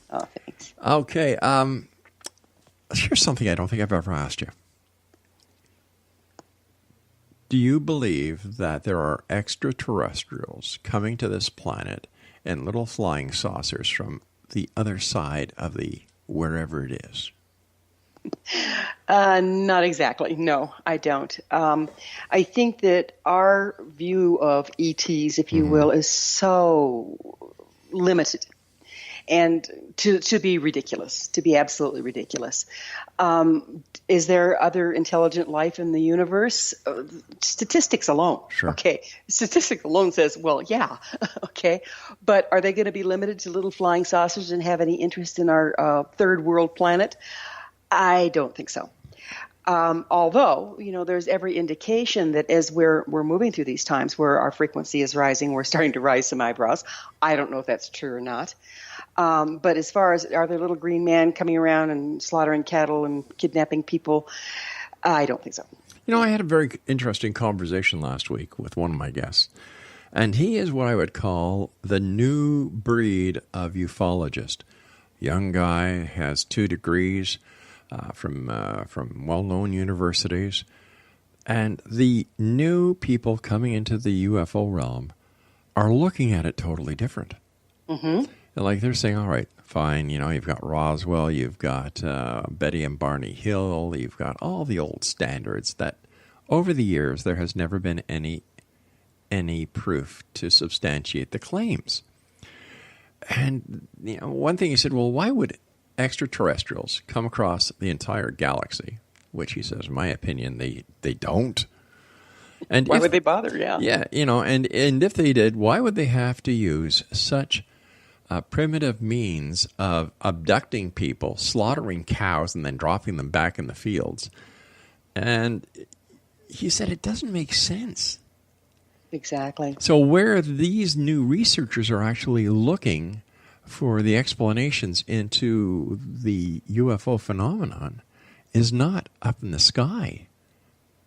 Oh, thanks. Okay. Here's something I don't think I've ever asked you. Do you believe that there are extraterrestrials coming to this planet in little flying saucers from the other side of the wherever it is? Not exactly. No, I don't. I think that our view of ETs, if you will, is so limited. And to be ridiculous, to be absolutely ridiculous. Is there other intelligent life in the universe? Statistics alone. Sure. Okay. Statistics alone says, well, yeah. Okay. But are they going to be limited to little flying saucers and have any interest in our third world planet? I don't think so. Although, there's every indication that as we're moving through these times where our frequency is rising, we're starting to raise some eyebrows. I don't know if that's true or not. But as far as are there little green men coming around and slaughtering cattle and kidnapping people, I don't think so. I had a very interesting conversation last week with one of my guests. And he is what I would call the new breed of ufologist. Young guy, has 2 degrees. From well-known universities. And the new people coming into the UFO realm are looking at it totally different. Mm-hmm. Like they're saying, all right, fine, you've got Roswell, you've got Betty and Barney Hill, you've got all the old standards that over the years there has never been any proof to substantiate the claims. And one thing he said, well, why would extraterrestrials come across the entire galaxy, which he says, in my opinion, they don't. And why would they bother? Yeah. Yeah, and if they did, why would they have to use such primitive means of abducting people, slaughtering cows, and then dropping them back in the fields? And he said it doesn't make sense. Exactly. So where these new researchers are actually looking for the explanations into the UFO phenomenon is not up in the sky,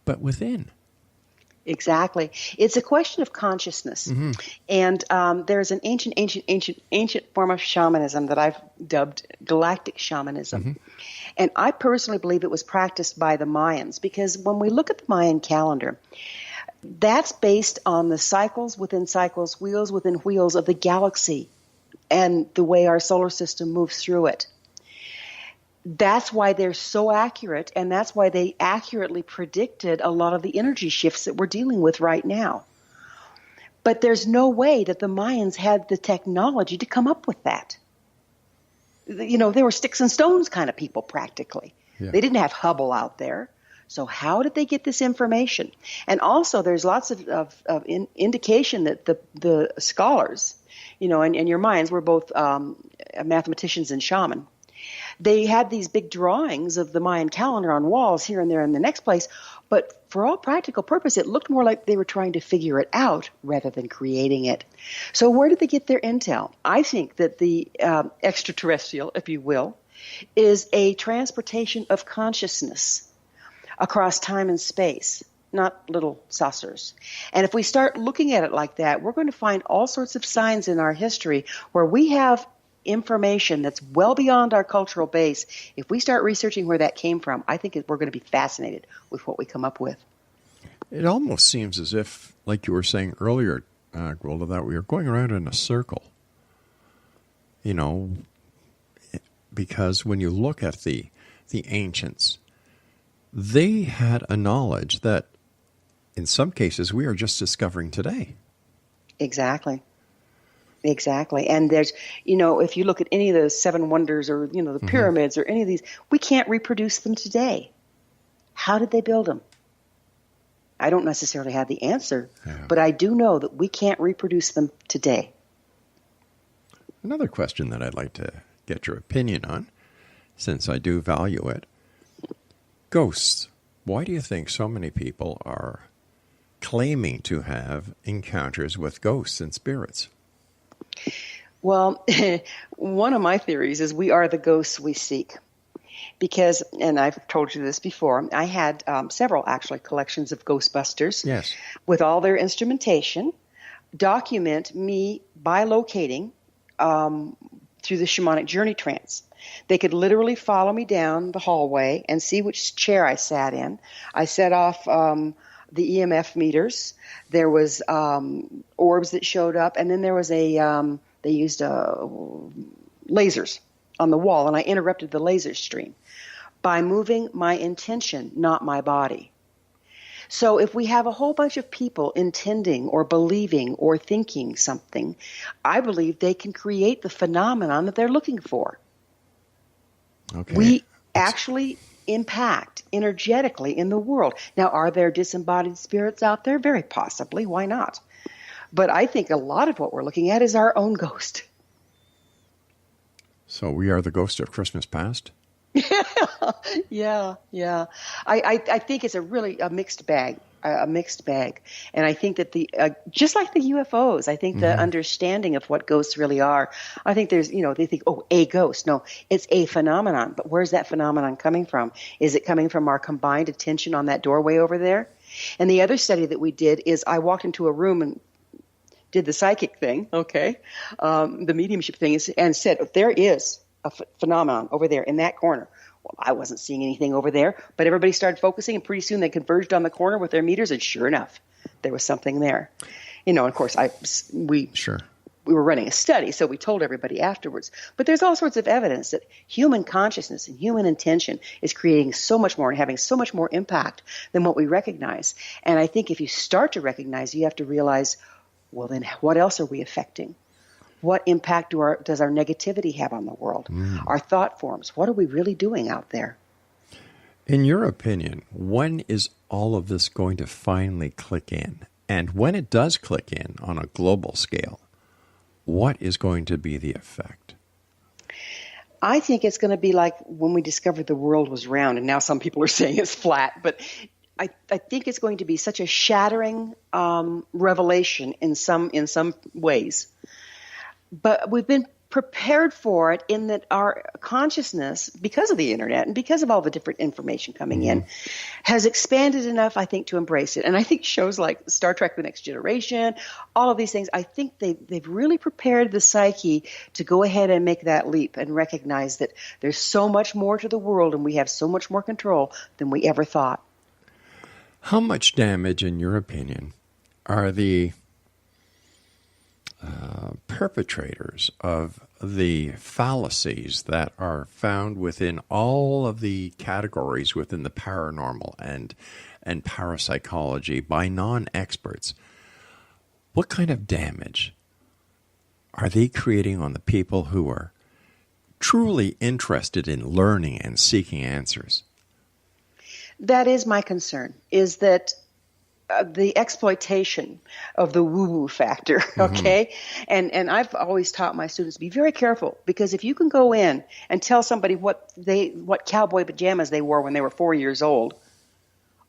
but within. Exactly. It's a question of consciousness. Mm-hmm. And there's an ancient form of shamanism that I've dubbed galactic shamanism. Mm-hmm. And I personally believe it was practiced by the Mayans, because when we look at the Mayan calendar, that's based on the cycles within cycles, wheels within wheels of the galaxy and the way our solar system moves through it. That's why they're so accurate, and that's why they accurately predicted a lot of the energy shifts that we're dealing with right now. But there's no way that the Mayans had the technology to come up with that. They were sticks and stones kind of people practically. Yeah. They didn't have Hubble out there. So how did they get this information? And also there's lots of indication that the scholars, and your minds were both mathematicians and shaman. They had these big drawings of the Mayan calendar on walls here and there in the next place, But for all practical purpose, it looked more like they were trying to figure it out rather than creating it. So where did they get their intel? I think that the extraterrestrial, if you will, is a transportation of consciousness across time and space, not little saucers. And if we start looking at it like that, we're going to find all sorts of signs in our history where we have information that's well beyond our cultural base. If we start researching where that came from, I think we're going to be fascinated with what we come up with. It almost seems as if, like you were saying earlier, Gwilda, that we are going around in a circle. You know, because when you look at the ancients, they had a knowledge that in some cases we are just discovering today. Exactly. And there's, if you look at any of those seven wonders or, the pyramids or any of these, we can't reproduce them today. How did they build them? I don't necessarily have the answer, but I do know that we can't reproduce them today. Another question that I'd like to get your opinion on, since I do value it. Ghosts. Why do you think so many people are claiming to have encounters with ghosts and spirits? Well, one of my theories is we are the ghosts we seek. Because, and I've told you this before, I had several actually collections of Ghostbusters. Yes. With all their instrumentation, document me bilocating through the shamanic journey trance. They could literally follow me down the hallway and see which chair I sat in. I set off the EMF meters. There was orbs that showed up, and then there was they used lasers on the wall, and I interrupted the laser stream by moving my intention, not my body. So if we have a whole bunch of people intending or believing or thinking something, I believe they can create the phenomenon that they're looking for. Okay. We actually impact energetically in the world. Now, are there disembodied spirits out there? Very possibly. Why not? But I think a lot of what we're looking at is our own ghost. So we are the ghost of Christmas past? Yeah. I think it's a mixed bag. And I think that just like the UFOs, I think the understanding of what ghosts really are, I think there's, they think, a ghost. No, it's a phenomenon. But where's that phenomenon coming from? Is it coming from our combined attention on that doorway over there? And the other study that we did is I walked into a room and did the psychic thing, the mediumship thing, and said, there is a phenomenon over there in that corner. Well, I wasn't seeing anything over there, but everybody started focusing, and pretty soon they converged on the corner with their meters, and sure enough, there was something there. And of course, we were running a study, so we told everybody afterwards. But there's all sorts of evidence that human consciousness and human intention is creating so much more and having so much more impact than what we recognize. And I think if you start to recognize, you have to realize, well, then what else are we affecting? What impact does our negativity have on the world? Our thought forms, what are we really doing out there? In your opinion, when is all of this going to finally click in? And when it does click in on a global scale, what is going to be the effect? I think it's going to be like when we discovered the world was round, and now some people are saying it's flat, but I think it's going to be such a shattering revelation in some ways. But we've been prepared for it in that our consciousness, because of the internet and because of all the different information coming in, has expanded enough, I think, to embrace it. And I think shows like Star Trek: The Next Generation, all of these things, I think they've really prepared the psyche to go ahead and make that leap and recognize that there's so much more to the world and we have so much more control than we ever thought. How much damage, in your opinion, are the perpetrators of the fallacies that are found within all of the categories within the paranormal and parapsychology by non-experts? What kind of damage are they creating on the people who are truly interested in learning and seeking answers? That is my concern, is that the exploitation of the woo-woo factor, okay? And I've always taught my students, be very careful, because if you can go in and tell somebody what cowboy pajamas they wore when they were 4 years old,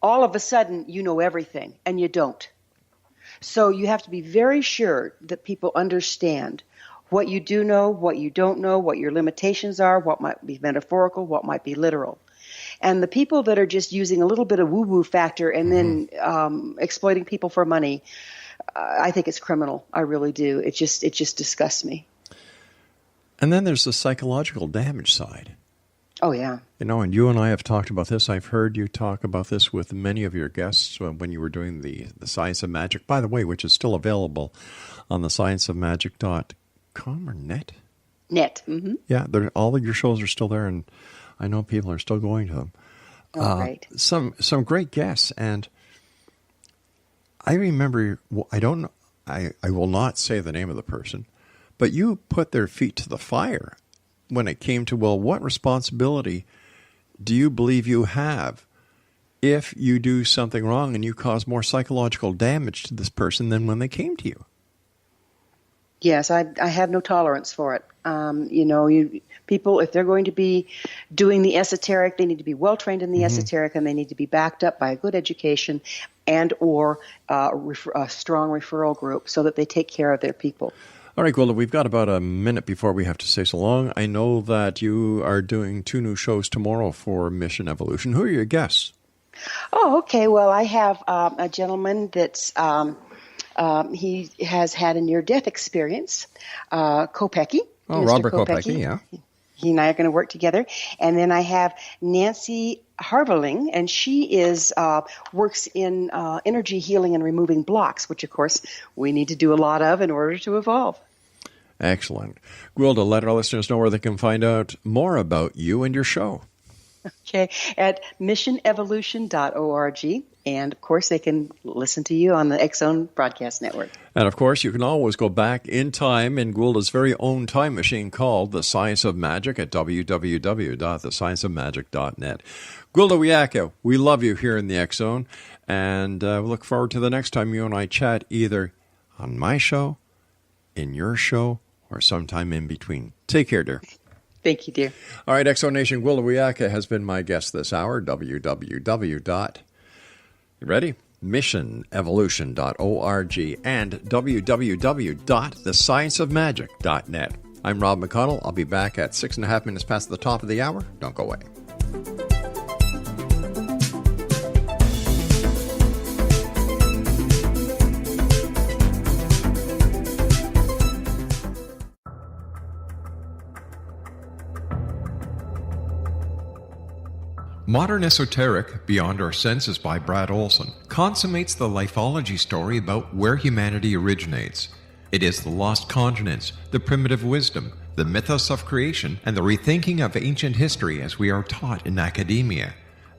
all of a sudden you know everything, and you don't. So you have to be very sure that people understand what you do know, what you don't know, what your limitations are, what might be metaphorical, what might be literal. And the people that are just using a little bit of woo-woo factor and then exploiting people for money, I think it's criminal. I really do. It just disgusts me. And then there's the psychological damage side. Oh, yeah. And you and I have talked about this. I've heard you talk about this with many of your guests when you were doing the Science of Magic, by the way, which is still available on the scienceofmagic.com or net? Net. Mm-hmm. Yeah, all of your shows are still there, and I know people are still going to them. Right. Some great guests, and I remember, I will not say the name of the person, but you put their feet to the fire when it came to, what responsibility do you believe you have if you do something wrong and you cause more psychological damage to this person than when they came to you? Yes, I have no tolerance for it. People, if they're going to be doing the esoteric, they need to be well trained in the esoteric, and they need to be backed up by a good education and or a strong referral group so that they take care of their people. All right, Gwilda, we've got about a minute before we have to say so long. I know that you are doing 2 new shows tomorrow for Mission Evolution. Who are your guests? Oh, okay. Well, I have a gentleman that's he has had a near-death experience, Kopecky. Oh, Robert Kopecky, yeah. He and I are going to work together. And then I have Nancy Harveling, and she works in energy healing and removing blocks, which, of course, we need to do a lot of in order to evolve. Excellent. Gwilda, let our listeners know where they can find out more about you and your show. Okay, at missionevolution.org. And, of course, they can listen to you on the X-Zone Broadcast Network. And, of course, you can always go back in time in Gwilda's very own time machine called The Science of Magic at www.thescienceofmagic.net. Gwilda Wiyaka, we love you here in the X-Zone, and we look forward to the next time you and I chat either on my show, in your show, or sometime in between. Take care, dear. Thank you, dear. All right, X-Zone Nation, Gwilda Wiyaka has been my guest this hour, You ready? missionevolution.org and www.thescienceofmagic.net. I'm Rob McConnell. I'll be back at 6.5 minutes past the top of the hour. Don't go away. Modern Esoteric, Beyond Our Senses by Brad Olson, consummates the lifeology story about where humanity originates. It is the lost continents, the primitive wisdom, the mythos of creation, and the rethinking of ancient history as we are taught in academia.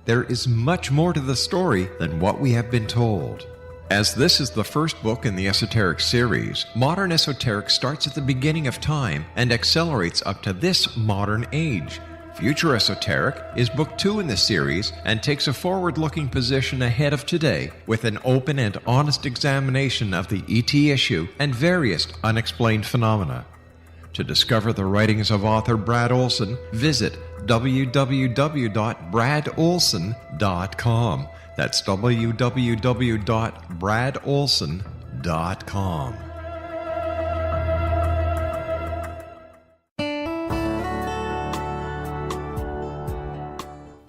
There is much more to the story than what we have been told. As this is the first book in the Esoteric series, Modern Esoteric starts at the beginning of time and accelerates up to this modern age. Future Esoteric is book 2 in the series and takes a forward-looking position ahead of today with an open and honest examination of the ET issue and various unexplained phenomena. To discover the writings of author Brad Olson, visit www.bradolson.com. That's www.bradolson.com.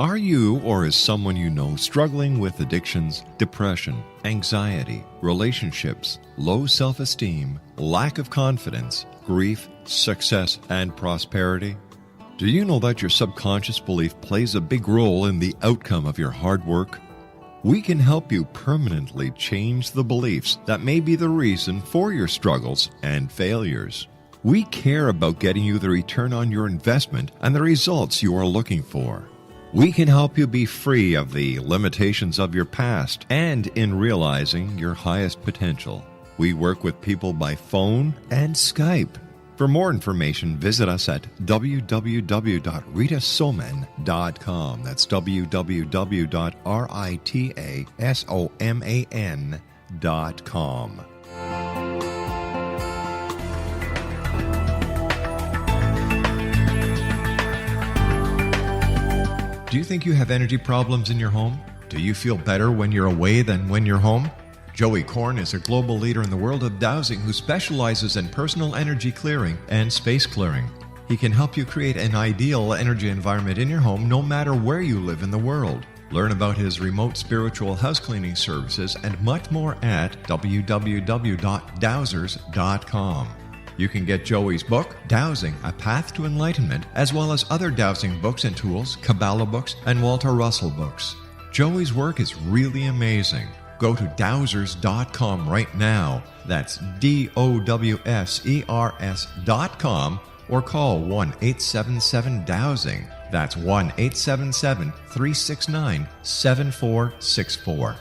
Are you or is someone you know struggling with addictions, depression, anxiety, relationships, low self-esteem, lack of confidence, grief, success, and prosperity? Do you know that your subconscious belief plays a big role in the outcome of your hard work? We can help you permanently change the beliefs that may be the reason for your struggles and failures. We care about getting you the return on your investment and the results you are looking for. We can help you be free of the limitations of your past and in realizing your highest potential. We work with people by phone and Skype. For more information, visit us at www.ritasoman.com. That's www.ritasoman.com. Do you think you have energy problems in your home? Do you feel better when you're away than when you're home? Joey Korn is a global leader in the world of dowsing who specializes in personal energy clearing and space clearing. He can help you create an ideal energy environment in your home no matter where you live in the world. Learn about his remote spiritual house cleaning services and much more at www.dowsers.com. You can get Joey's book, Dowsing, A Path to Enlightenment, as well as other dowsing books and tools, Kabbalah books, and Walter Russell books. Joey's work is really amazing. Go to dowsers.com right now. That's DOWSERS.com or call 1-877-DOWSING. That's 1-877-369-7464.